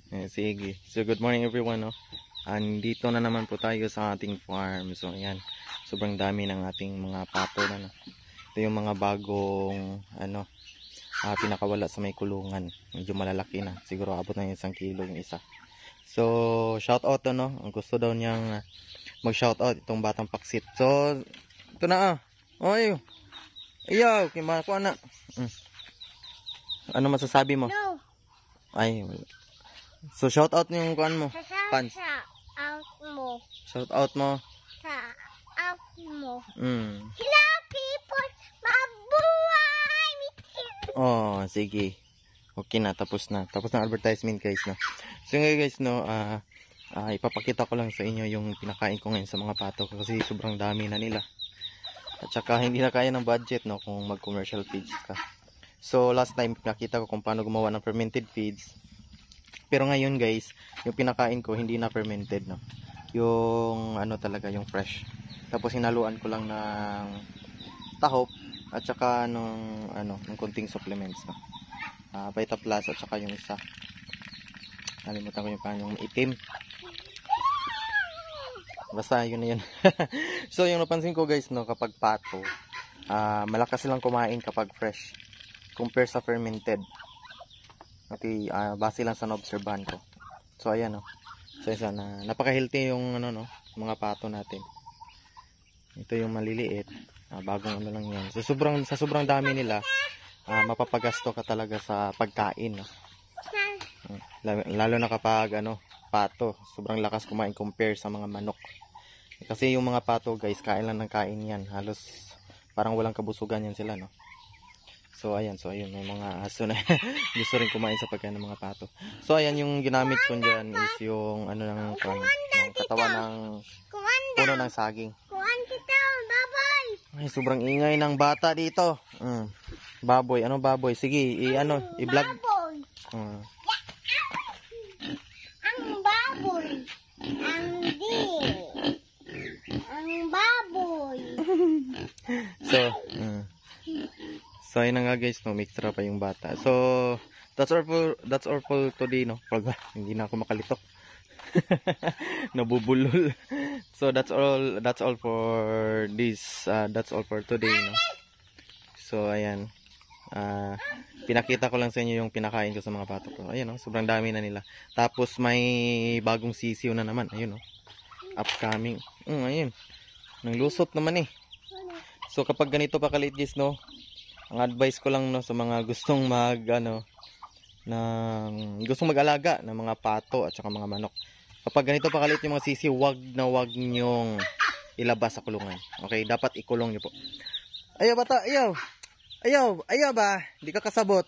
Sige. So good morning everyone, no. Andito na naman po tayo sa ating farm. So ayan, sobrang dami ng ating mga pato na, no. Ito yung mga bagong pinakawala sa may kulungan. Medyo malalaki na. Siguro abot na yung 1 kilo yung isa. So shout out to, no. Ang gusto daw niyang mag shout out itong batang paksit. So ito na Oy. Ayaw, kimako na. Ano masasabi mo? No. Ay, so shout out niyo yung kuan mo. Pants. Shout out mo. Hello people, mabuhay. Oh, sige. Okay na, tapos na. Tapos na advertisement, guys, no. So ngayon, guys, no, ipapakita ko lang sa inyo yung pinakain ko ngayon sa mga pato kasi sobrang dami na nila. At saka hindi na kaya ng budget, no, kung mag-commercial feeds ka. So last time nakita ko kung paano gumawa ng fermented feeds. Pero ngayon, guys, yung pinakain ko hindi na fermented, no. Yung talaga, yung fresh. Tapos hinaluan ko lang ng tahop at saka ng konting supplements, no. Vita Plus at saka yung isa. Nalimutan ko yung yung itim. Basta yun na yun. So yung napansin ko, guys, no, kapag pato, malakas silang kumain kapag fresh compare sa fermented. Okay, base lang sa na-obserbahan ko. So ayan, no. So isa na napaka-healthy yung mga pato natin. Ito yung maliliit, bagong lang yan. So sa sobrang dami nila, mapapagasto ka talaga sa pagkain, no? Lalo na kapag pato, sobrang lakas kumain compare sa mga manok. Kasi yung mga pato, guys, kain lang ng kain yan. Halos parang walang kabusugan yan sila, no. So ayan, may mga aso na gusto rin kumain sa pagkain ng mga pato. So ayan, yung ginamit ko diyan is yung ng katawan ng puno ng saging. Kuhan kita, baboy. Ay, sobrang ingay ng bata dito. Baboy, anong baboy? Sige, i-vlog. Baboy. Ang baboy. Ang baboy. So ayun na nga, guys, no, mixtra pa yung bata. So that's all for today, no. Hindi na ako makalitok. Nabubulol. So that's all for this that's all for today, no. So ayan, pinakita ko lang sa inyo yung pinakain ko sa mga pato ko. Ayun, no, sobrang dami na nila. Tapos may bagong sisiw na naman. Ayun, no, upcoming. Ayun, nang lusot naman eh. So kapag ganito pa kalit, guys, no, ang advice ko lang, no, sa mga gustong gustong mag-alaga ng mga pato at saka mga manok. Kapag ganito pa kalit yung mga sisi, wag nyong ilabas sa kulungan. Okay, dapat ikulong niyo po. Ayaw bata, ayaw ba? Hindi ka kasabot.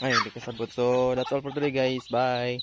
Ay, hindi kasabot. So that's all for today, guys. Bye.